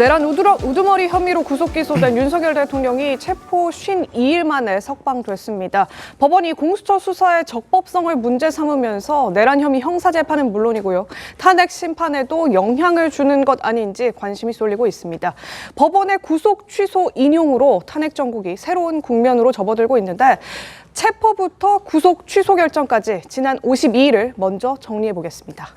내란 우두머리 혐의로 구속 기소된 윤석열 대통령이 체포 52일 만에 석방됐습니다. 법원이 공수처 수사의 적법성을 문제 삼으면서 내란 혐의 형사재판은 물론이고요. 탄핵 심판에도 영향을 주는 것 아닌지 관심이 쏠리고 있습니다. 법원의 구속 취소 인용으로 탄핵 정국이 새로운 국면으로 접어들고 있는데 체포부터 구속 취소 결정까지 지난 52일을 먼저 정리해 보겠습니다.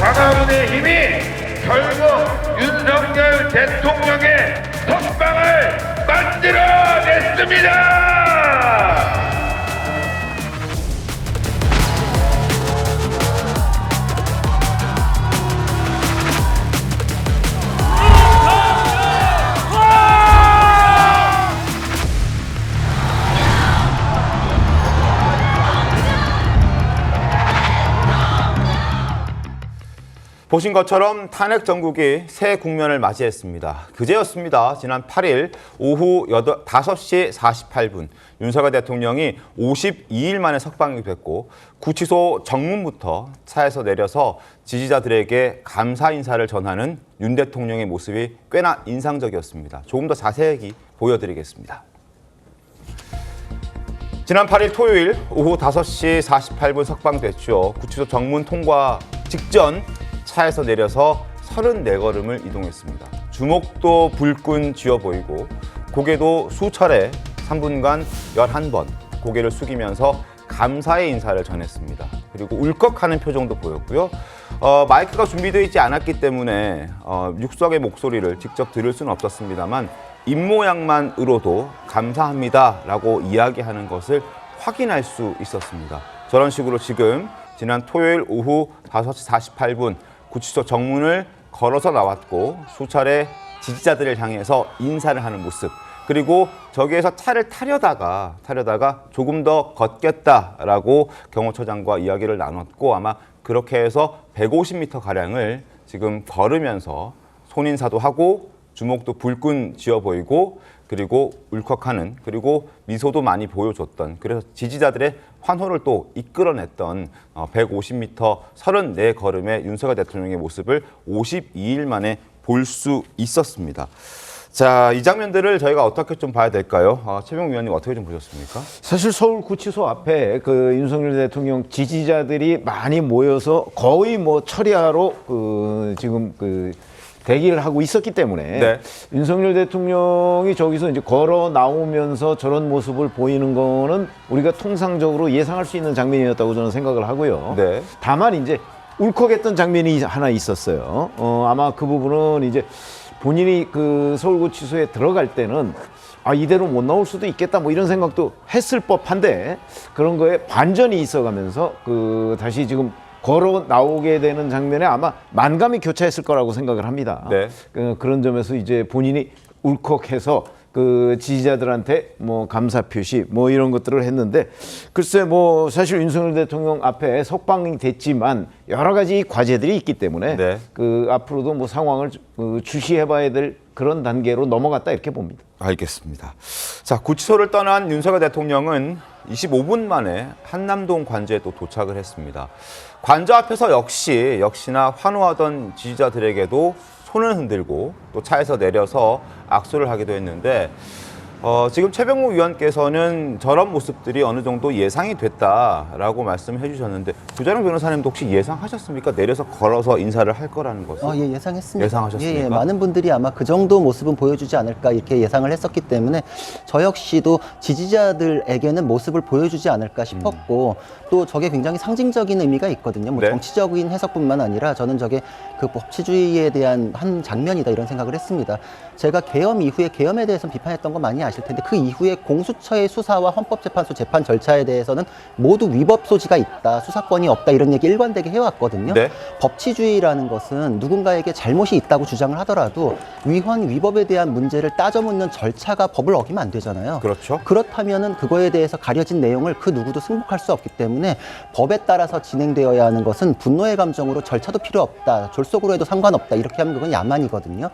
광화문의 힘이 결국 윤석열 대통령의 석방을 만들어냈습니다. 보신 것처럼 탄핵 정국이 새 국면을 맞이했습니다. 그제였습니다. 지난 8일 오후 5시 48분 윤석열 대통령이 52일 만에 석방이 됐고 구치소 정문부터 차에서 내려서 지지자들에게 감사 인사를 전하는 윤 대통령의 모습이 꽤나 인상적이었습니다. 조금 더 자세히 보여드리겠습니다. 지난 8일 토요일 오후 5시 48분 석방됐죠. 구치소 정문 통과 직전 차에서 내려서 34걸음을 이동했습니다. 주먹도 불끈 쥐어 보이고 고개도 수차례 3분간 11번 고개를 숙이면서 감사의 인사를 전했습니다. 그리고 울컥하는 표정도 보였고요. 마이크가 준비되어 있지 않았기 때문에 육석의 목소리를 직접 들을 수는 없었습니다만 입모양만으로도 감사합니다라고 이야기하는 것을 확인할 수 있었습니다. 저런 식으로 지금 지난 토요일 오후 5시 48분 구치소 정문을 걸어서 나왔고 수차례 지지자들을 향해서 인사를 하는 모습, 그리고 저기에서 차를 타려다가 조금 더 걷겠다라고 경호처장과 이야기를 나눴고 아마 그렇게 해서 150m가량을 지금 걸으면서 손인사도 하고 주먹도 불끈 쥐어 보이고 그리고 울컥하는, 그리고 미소도 많이 보여줬던, 그래서 지지자들의 환호를 또 이끌어냈던 150m 34걸음의 윤석열 대통령의 모습을 52일 만에 볼 수 있었습니다. 자, 이 장면들을 저희가 어떻게 좀 봐야 될까요? 최병욱 위원님 어떻게 좀 보셨습니까? 사실 서울구치소 앞에 그 윤석열 대통령 지지자들이 많이 모여서 거의 뭐 철야로 지금 대기를 하고 있었기 때문에 네. 윤석열 대통령이 저기서 이제 걸어 나오면서 저런 모습을 보이는 거는 우리가 통상적으로 예상할 수 있는 장면이었다고 저는 생각을 하고요. 네. 다만 이제 울컥했던 장면이 하나 있었어요. 아마 그 부분은 이제 본인이 그 서울구치소에 들어갈 때는 이대로 못 나올 수도 있겠다 뭐 이런 생각도 했을 법한데 그런 거에 반전이 있어가면서 다시 지금 걸어 나오게 되는 장면에 아마 만감이 교차했을 거라고 생각을 합니다. 네. 그런 점에서 이제 본인이 울컥해서 지지자들한테 뭐 감사 표시 뭐 이런 것들을 했는데, 글쎄 뭐 사실 윤석열 대통령 앞에 석방이 됐지만 여러 가지 과제들이 있기 때문에 네. 앞으로도 뭐 상황을 주시해봐야 될 그런 단계로 넘어갔다 이렇게 봅니다. 알겠습니다. 자, 구치소를 떠난 윤석열 대통령은 25분 만에 한남동 관저에 또 도착을 했습니다. 관저 앞에서 역시나 환호하던 지지자들에게도 손을 흔들고 또 차에서 내려서 악수를 하기도 했는데 지금 최병욱 위원께서는 저런 모습들이 어느 정도 예상이 됐다라고 말씀해 주셨는데 조자룡 변호사님도 혹시 예상하셨습니까? 내려서 걸어서 인사를 할 거라는 것을? 예, 예상했습니다. 예상하셨습니까? 예, 많은 분들이 아마 그 정도 모습은 보여주지 않을까 이렇게 예상을 했었기 때문에 저 역시도 지지자들에게는 모습을 보여주지 않을까 싶었고 또 저게 굉장히 상징적인 의미가 있거든요. 뭐 네. 정치적인 해석뿐만 아니라 저는 저게 그 법치주의에 대한 한 장면이다 이런 생각을 했습니다. 제가 계엄 이후에 계엄에 대해서 비판했던 거 많이 아실 텐데 그 이후에 공수처의 수사와 헌법재판소 재판 절차에 대해서는 모두 위법 소지가 있다, 수사권이 없다 이런 얘기 일관되게 해왔거든요. 네. 법치주의라는 것은 누군가에게 잘못이 있다고 주장을 하더라도 위헌 위법에 대한 문제를 따져 묻는 절차가 법을 어기면 안 되잖아요. 그렇죠. 그렇다면은 그거에 대해서 가려진 내용을 그 누구도 승복할 수 없기 때문에 법에 따라서 진행되어야 하는 것은 분노의 감정으로 절차도 필요 없다, 졸속으로 해도 상관없다 이렇게 하면 그건 야만이거든요.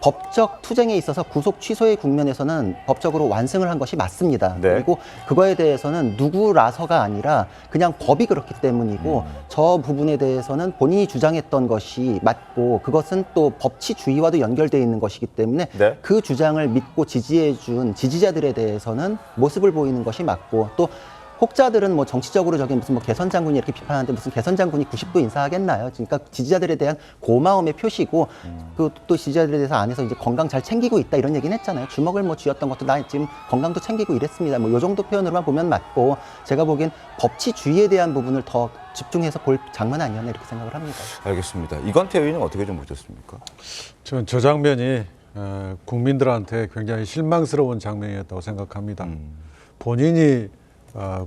법적 투쟁에 있어서 구속 취소의 국면에서는 법적으로 완승을 한 것이 맞습니다. 네. 그리고 그거에 대해서는 누구라서가 아니라 그냥 법이 그렇기 때문이고 저 부분에 대해서는 본인이 주장했던 것이 맞고 그것은 또 법치주의와도 연결되어 있는 것이기 때문에 네. 그 주장을 믿고 지지해준 지지자들에 대해서는 모습을 보이는 것이 맞고 또 혹자들은 뭐 정치적으로 저기 무슨 뭐 개선 장군이 이렇게 비판하는데 무슨 개선 장군이 90도 인사하겠나요? 그러니까 지지자들에 대한 고마움의 표시고 그 또 지지자들에 대해서 안에서 이제 건강 잘 챙기고 있다 이런 얘기는 했잖아요. 주먹을 뭐 쥐었던 것도 나 지금 건강도 챙기고 이랬습니다. 뭐 요 정도 표현으로만 보면 맞고 제가 보기엔 법치주의에 대한 부분을 더 집중해서 볼 장면 아니었나 이렇게 생각을 합니다. 알겠습니다. 이건태 의원님 어떻게 좀 보셨습니까? 저는 저 장면이 국민들한테 굉장히 실망스러운 장면이었다고 생각합니다. 본인이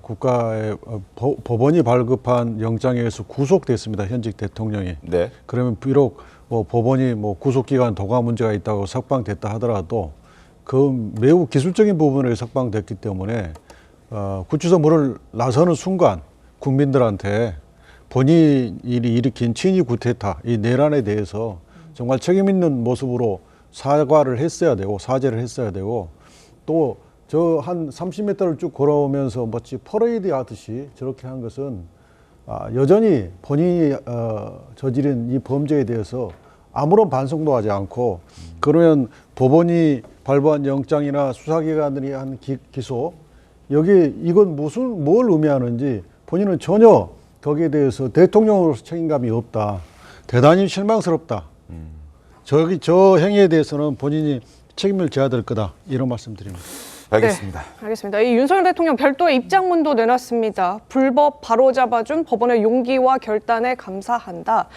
국가의 법원이 발급한 영장에 의해서 구속됐습니다. 현직 대통령이. 네. 그러면 비록 법원이 구속기간 도가 문제가 있다고 석방됐다 하더라도 그 매우 기술적인 부분을 석방됐기 때문에 구치소 문을 나서는 순간 국민들한테 본인이 일으킨 친위 구테타, 이 내란에 대해서 정말 책임 있는 모습으로 사과를 했어야 되고 사죄를 했어야 되고 또 저 한 30m를 쭉 걸어오면서 마치 퍼레이드 하듯이 저렇게 한 것은 여전히 본인이 저지른 이 범죄에 대해서 아무런 반성도 하지 않고 그러면 법원이 발부한 영장이나 수사기관들이 한 기소 여기 이건 뭘 의미하는지 본인은 전혀 거기에 대해서 대통령으로서 책임감이 없다. 대단히 실망스럽다. 저 행위에 대해서는 본인이 책임을 져야 될 거다. 이런 말씀드립니다. 알겠습니다. 네, 알겠습니다. 이 윤석열 대통령 별도의 입장문도 내놨습니다. 불법 바로잡아준 법원의 용기와 결단에 감사한다.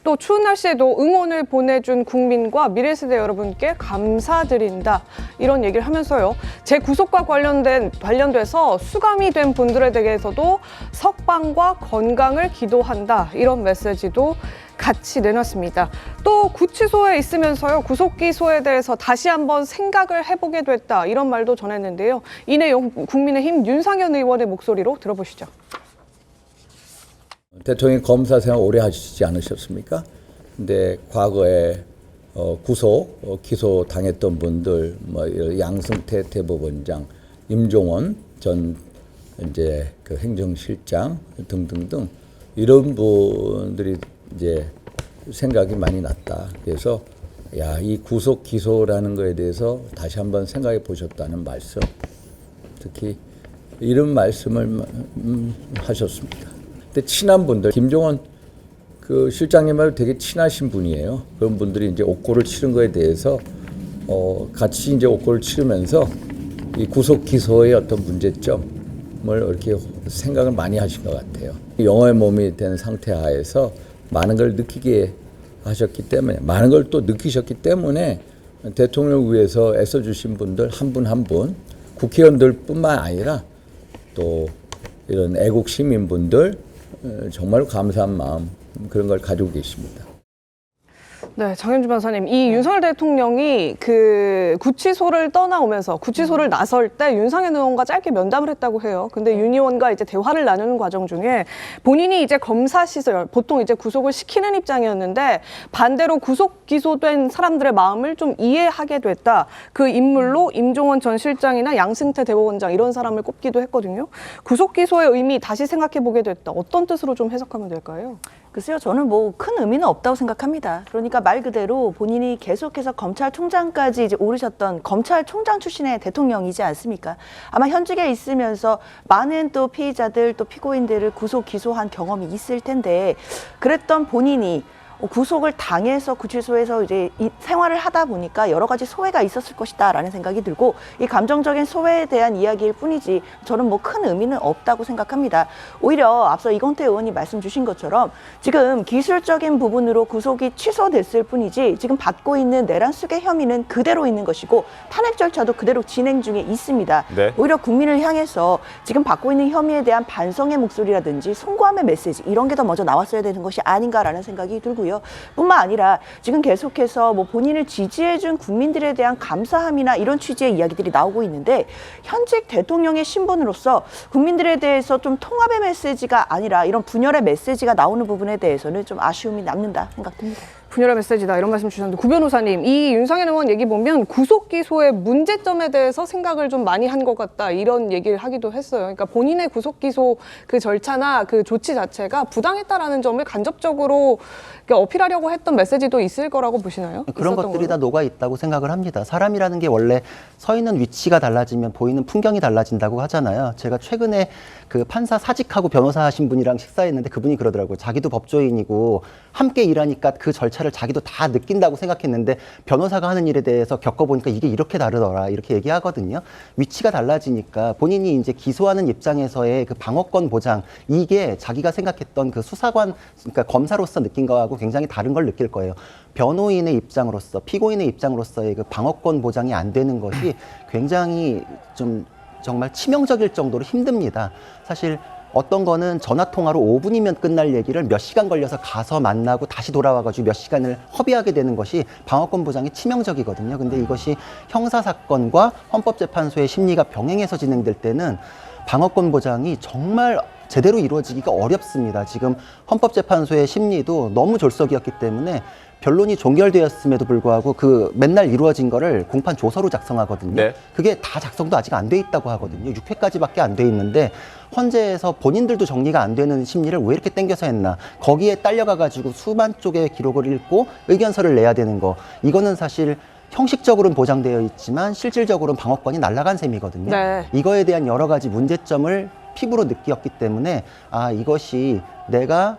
또 추운 날씨에도 응원을 보내준 국민과 미래세대 여러분께 감사드린다. 이런 얘기를 하면서요. 재구속과 관련돼서 수감이 된 분들에 대해서도 석방과 건강을 기도한다. 이런 메시지도 같이 내놨습니다. 또 구치소에 있으면서요. 구속기소에 대해서 다시 한번 생각을 해보게 됐다. 이런 말도 전했는데요. 이 내용 국민의힘 윤상현 의원의 목소리로 들어보시죠. 대통령이 검사 생활 오래 하시지 않으셨습니까? 근데 과거에 구속, 기소 당했던 분들, 양승태 대법원장, 임종원 전 이제 그 행정실장 등등등 이런 분들이 이제 생각이 많이 났다. 그래서 이 구속 기소라는 거에 대해서 다시 한번 생각해 보셨다는 말씀, 특히 이런 말씀을 하셨습니다. 근데 친한 분들, 김종원 그 실장님하고 되게 친하신 분이에요. 그런 분들이 이제 옥고를 치른 거에 대해서 같이 이제 옥고를 치르면서 이 구속 기소의 어떤 문제점을 이렇게 생각을 많이 하신 것 같아요. 영어의 몸이 된 상태 하에서 많은 걸 느끼게 하셨기 때문에, 많은 걸 또 느끼셨기 때문에 대통령을 위해서 애써주신 분들 한 분 한 분, 국회의원들뿐만 아니라 또 이런 애국 시민분들 정말 감사한 마음 그런 걸 가지고 계십니다. 네, 장현주 변호사님, 이 윤석열 대통령이 그 구치소를 떠나오면서 구치소를 나설 때 윤상현 의원과 짧게 면담을 했다고 해요. 근데 윤 의원과 이제 대화를 나누는 과정 중에 본인이 이제 검사 시절, 보통 이제 구속을 시키는 입장이었는데 반대로 구속 기소된 사람들의 마음을 좀 이해하게 됐다. 그 인물로 임종원 전 실장이나 양승태 대법원장 이런 사람을 꼽기도 했거든요. 구속 기소의 의미 다시 생각해 보게 됐다. 어떤 뜻으로 좀 해석하면 될까요? 글쎄요, 저는 뭐 큰 의미는 없다고 생각합니다. 그러니까 말 그대로 본인이 계속해서 검찰총장까지 이제 오르셨던 검찰총장 출신의 대통령이지 않습니까? 아마 현직에 있으면서 많은 또 피의자들 또 피고인들을 구속 기소한 경험이 있을 텐데 그랬던 본인이 구속을 당해서 구치소에서 이제 생활을 하다 보니까 여러 가지 소외가 있었을 것이다라는 생각이 들고 이 감정적인 소외에 대한 이야기일 뿐이지 저는 뭐 큰 의미는 없다고 생각합니다. 오히려 앞서 이건태 의원이 말씀 주신 것처럼 지금 기술적인 부분으로 구속이 취소됐을 뿐이지 지금 받고 있는 내란 수괴 혐의는 그대로 있는 것이고 탄핵 절차도 그대로 진행 중에 있습니다. 네. 오히려 국민을 향해서 지금 받고 있는 혐의에 대한 반성의 목소리라든지 송구함의 메시지 이런 게 더 먼저 나왔어야 되는 것이 아닌가라는 생각이 들고요. 뿐만 아니라 지금 계속해서 뭐 본인을 지지해준 국민들에 대한 감사함이나 이런 취지의 이야기들이 나오고 있는데 현직 대통령의 신분으로서 국민들에 대해서 좀 통합의 메시지가 아니라 이런 분열의 메시지가 나오는 부분에 대해서는 좀 아쉬움이 남는다 생각됩니다. 분열의 메시지다 이런 말씀 주셨는데 구 변호사님 이 윤상현 의원 얘기 보면 구속 기소의 문제점에 대해서 생각을 좀 많이 한 것 같다 이런 얘기를 하기도 했어요. 그러니까 본인의 구속 기소 그 절차나 그 조치 자체가 부당했다라는 점을 간접적으로 어필하려고 했던 메시지도 있을 거라고 보시나요? 그런 것들이 다 녹아 있다고 생각을 합니다. 사람이라는 게 원래 서 있는 위치가 달라지면 보이는 풍경이 달라진다고 하잖아요. 제가 최근에 그 판사 사직하고 변호사 하신 분이랑 식사했는데 그분이 그러더라고요. 자기도 법조인이고 함께 일하니까 그 절차를 자기도 다 느낀다고 생각했는데 변호사가 하는 일에 대해서 겪어보니까 이게 이렇게 다르더라 이렇게 얘기하거든요. 위치가 달라지니까 본인이 이제 기소하는 입장에서의 그 방어권 보장 이게 자기가 생각했던 그 수사관 그러니까 검사로서 느낀 거하고 굉장히 다른 걸 느낄 거예요. 변호인의 입장으로서 피고인의 입장으로서의 그 방어권 보장이 안 되는 것이 굉장히 좀 정말 치명적일 정도로 힘듭니다. 사실 어떤 거는 전화통화로 5분이면 끝날 얘기를 몇 시간 걸려서 가서 만나고 다시 돌아와가지고 몇 시간을 허비하게 되는 것이 방어권 보장이 치명적이거든요. 근데 이것이 형사사건과 헌법재판소의 심리가 병행해서 진행될 때는 방어권 보장이 정말 제대로 이루어지기가 어렵습니다. 지금 헌법재판소의 심리도 너무 졸속이었기 때문에 변론이 종결되었음에도 불구하고 그 맨날 이루어진 거를 공판 조서로 작성하거든요. 네. 그게 다 작성도 아직 안 돼 있다고 하거든요. 6회까지밖에 안 돼 있는데 헌재에서 본인들도 정리가 안 되는 심리를 왜 이렇게 땡겨서 했나. 거기에 딸려가가지고 수만 쪽의 기록을 읽고 의견서를 내야 되는 거. 이거는 사실 형식적으로는 보장되어 있지만 실질적으로는 방어권이 날아간 셈이거든요. 네. 이거에 대한 여러 가지 문제점을 피부로 느꼈기 때문에 아 이것이 내가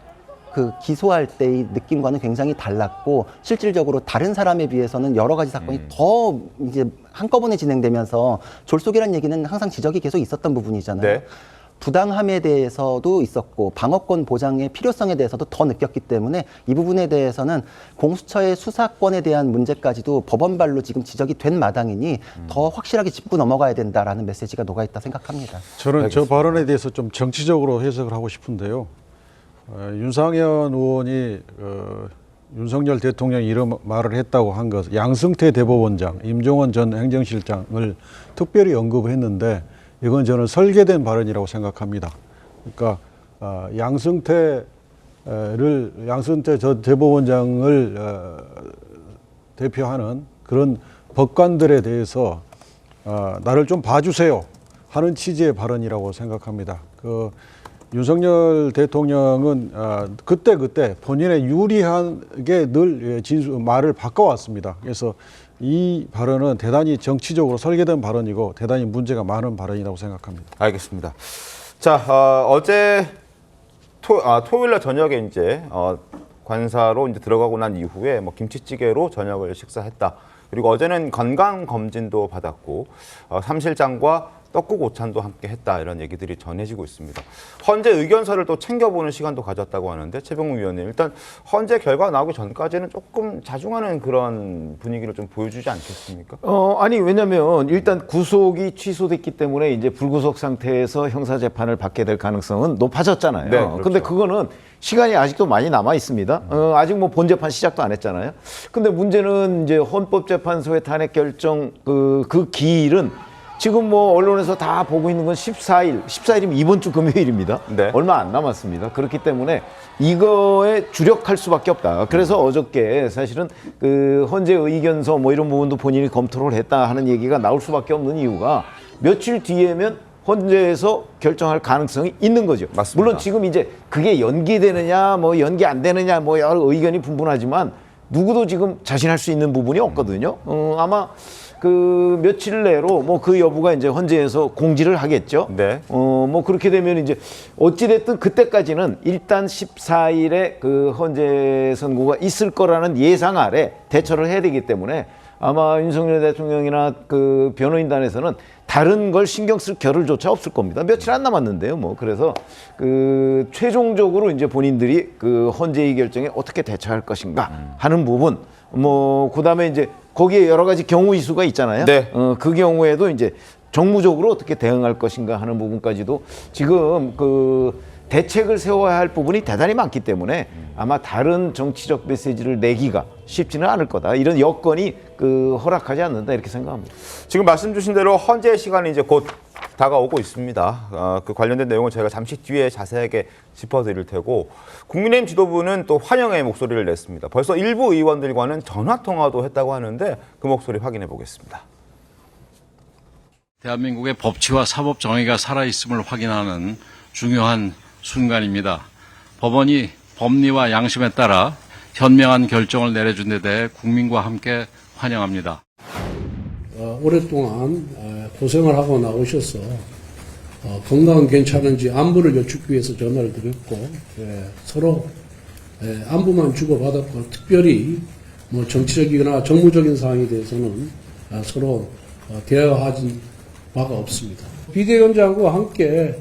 그 기소할 때의 느낌과는 굉장히 달랐고 실질적으로 다른 사람에 비해서는 여러 가지 사건이 더 이제 한꺼번에 진행되면서 졸속이라는 얘기는 항상 지적이 계속 있었던 부분이잖아요. 네. 부당함에 대해서도 있었고 방어권 보장의 필요성에 대해서도 더 느꼈기 때문에 이 부분에 대해서는 공수처의 수사권에 대한 문제까지도 법원발로 지금 지적이 된 마당이니 더 확실하게 짚고 넘어가야 된다라는 메시지가 녹아있다 생각합니다. 저는 저 발언에 대해서 좀 정치적으로 해석을 하고 싶은데요. 윤상현 의원이 윤석열 대통령이 이런 말을 했다고 한 것, 양승태 대법원장, 임종원 전 행정실장을 특별히 언급했는데 이건 저는 설계된 발언이라고 생각합니다. 그러니까 양승태 전 대법원장을 대표하는 그런 법관들에 대해서 나를 좀 봐주세요 하는 취지의 발언이라고 생각합니다. 윤석열 대통령은 그때 본인의 유리하게 늘 말을 바꿔왔습니다. 그래서 이 발언은 대단히 정치적으로 설계된 발언이고 대단히 문제가 많은 발언이라고 생각합니다. 알겠습니다. 자, 어제 토요일 날 저녁에 이제 관사로 이제 들어가고 난 이후에 뭐 김치찌개로 저녁을 식사했다. 그리고 어제는 건강 검진도 받았고 삼실장과 떡국 오찬도 함께 했다 이런 얘기들이 전해지고 있습니다. 헌재 의견서를 또 챙겨보는 시간도 가졌다고 하는데 최병욱 위원님 일단 헌재 결과 나오기 전까지는 조금 자중하는 그런 분위기를 좀 보여주지 않겠습니까? 아니 왜냐면 일단 구속이 취소됐기 때문에 이제 불구속 상태에서 형사 재판을 받게 될 가능성은 높아졌잖아요. 네, 그렇죠. 근데 그거는 시간이 아직도 많이 남아 있습니다. 아직 뭐 본 재판 시작도 안 했잖아요. 근데 문제는 이제 헌법재판소의 탄핵 결정 그 기일은 지금 뭐 언론에서 다 보고 있는 건 14일이면 이번 주 금요일입니다. 네. 얼마 안 남았습니다. 그렇기 때문에 이거에 주력할 수밖에 없다. 그래서 어저께 사실은 그 헌재 의견서 뭐 이런 부분도 본인이 검토를 했다 하는 얘기가 나올 수밖에 없는 이유가 며칠 뒤에면 헌재에서 결정할 가능성이 있는 거죠. 맞습니다. 물론 지금 이제 그게 연기되느냐 뭐 연기 안 되느냐 뭐 여러 의견이 분분하지만 누구도 지금 자신할 수 있는 부분이 없거든요. 아마 그 며칠 내로 뭐 그 여부가 이제 헌재에서 공지를 하겠죠. 네. 뭐 그렇게 되면 이제 어찌됐든 그때까지는 일단 14일에 그 헌재 선고가 있을 거라는 예상 아래 대처를 해야 되기 때문에 아마 윤석열 대통령이나 그 변호인단에서는 다른 걸 신경 쓸 겨를조차 없을 겁니다. 며칠 안 남았는데요. 뭐 그래서 그 최종적으로 이제 본인들이 그 헌재의 결정에 어떻게 대처할 것인가 하는 부분, 뭐 그다음에 이제 거기에 여러 가지 경우 이수가 있잖아요. 네. 그 경우에도 이제 정무적으로 어떻게 대응할 것인가 하는 부분까지도 지금 그 대책을 세워야 할 부분이 대단히 많기 때문에 아마 다른 정치적 메시지를 내기가 쉽지는 않을 거다. 이런 여건이 그 허락하지 않는다 이렇게 생각합니다. 지금 말씀 주신 대로 헌재 시간이 이제 곧 다가오고 있습니다. 그 관련된 내용은 저희가 잠시 뒤에 자세하게 짚어드릴 테고, 국민의힘 지도부는 또 환영의 목소리를 냈습니다. 벌써 일부 의원들과는 전화통화도 했다고 하는데 그 목소리 확인해 보겠습니다. 대한민국의 법치와 사법 정의가 살아있음을 확인하는 중요한 순간입니다. 법원이 법리와 양심에 따라 현명한 결정을 내려준 데 대해 국민과 함께 환영합니다. 오랫동안 고생을 하고 나오셔서 건강은 괜찮은지 안부를 여쭙기 위해서 전화를 드렸고, 서로 안부만 주고받았고, 특별히 뭐 정치적이거나 정무적인 사항에 대해서는 서로 대화하지 바가 없습니다. 비대위원장과 함께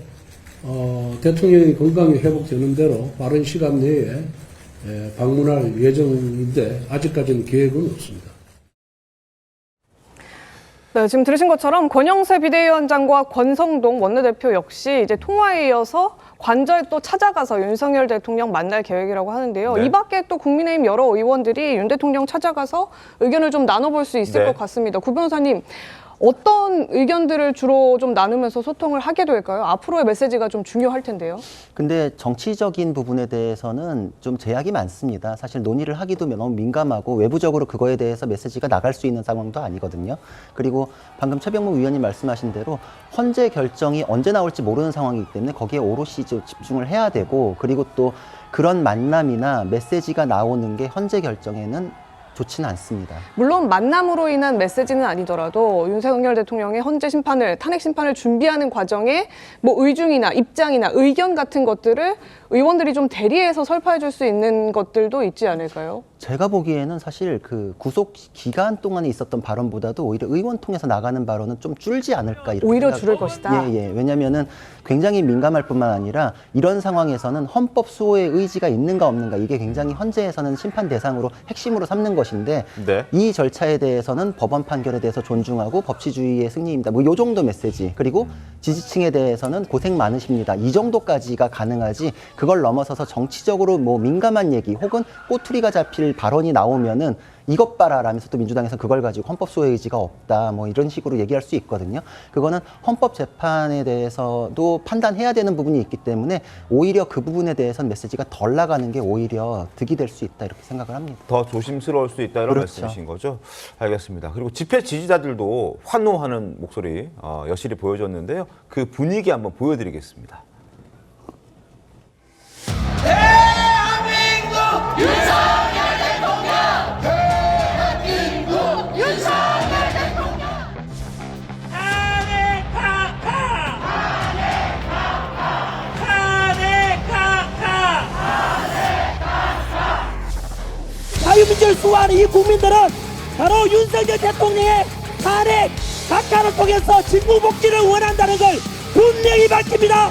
대통령이 건강이 회복되는 대로 빠른 시간 내에 방문할 예정인데 아직까지는 계획은 없습니다. 네, 지금 들으신 것처럼 권영세 비대위원장과 권성동 원내대표 역시 이제 통화에 이어서 관저에 또 찾아가서 윤석열 대통령 만날 계획이라고 하는데요. 네. 이 밖에 또 국민의힘 여러 의원들이 윤 대통령 찾아가서 의견을 좀 나눠볼 수 있을 네. 것 같습니다. 구 변호사님, 어떤 의견들을 주로 좀 나누면서 소통을 하게 될까요? 앞으로의 메시지가 좀 중요할 텐데요. 근데 정치적인 부분에 대해서는 좀 제약이 많습니다. 사실 논의를 하기도 너무 민감하고 외부적으로 그거에 대해서 메시지가 나갈 수 있는 상황도 아니거든요. 그리고 방금 최병무 의원님 말씀하신 대로 헌재 결정이 언제 나올지 모르는 상황이기 때문에 거기에 오롯이 집중을 해야 되고, 그리고 또 그런 만남이나 메시지가 나오는 게 헌재 결정에는 좋지는 않습니다. 물론 만남으로 인한 메시지는 아니더라도 윤석열 대통령의 헌재 심판을, 탄핵 심판을 준비하는 과정에 뭐 의중이나 입장이나 의견 같은 것들을 의원들이 좀 대리해서 설파해 줄 수 있는 것들도 있지 않을까요? 제가 보기에는 사실 그 구속 기간 동안에 있었던 발언보다도 오히려 의원 통해서 나가는 발언은 좀 줄지 않을까 이렇게 오히려 줄을 것이다. 예. 왜냐면은 굉장히 민감할 뿐만 아니라 이런 상황에서는 헌법 수호의 의지가 있는가 없는가, 이게 굉장히 헌재에서는 심판 대상으로 핵심으로 삼는 것인데, 네. 이 절차에 대해서는 법원 판결에 대해서 존중하고 법치주의의 승리입니다. 뭐 이 정도 메시지. 그리고 지지층에 대해서는 고생 많으십니다. 이 정도까지가 가능하지, 그걸 넘어서서 정치적으로 뭐 민감한 얘기 혹은 꼬투리가 잡힐 발언이 나오면은 이것 봐라 라면서 또 민주당에서 그걸 가지고 헌법 수호의 의지가 없다 뭐 이런 식으로 얘기할 수 있거든요. 그거는 헌법재판에 대해서도 판단해야 되는 부분이 있기 때문에 오히려 그 부분에 대해서는 메시지가 덜 나가는 게 오히려 득이 될 수 있다 이렇게 생각을 합니다. 더 조심스러울 수 있다 이런 그렇죠. 말씀이신 거죠? 알겠습니다. 그리고 집회 지지자들도 환호하는 목소리 여실히 보여줬는데요. 그 분위기 한번 보여드리겠습니다. 대한민국 윤석열 대통령! 대한민국 윤석열 대통령! 탄핵하하! 자유민주를 수호하는 이 국민들은 바로 윤석열 대통령의 탄핵 각하를 통해서 진보복지를 원한다는 걸 분명히 밝힙니다.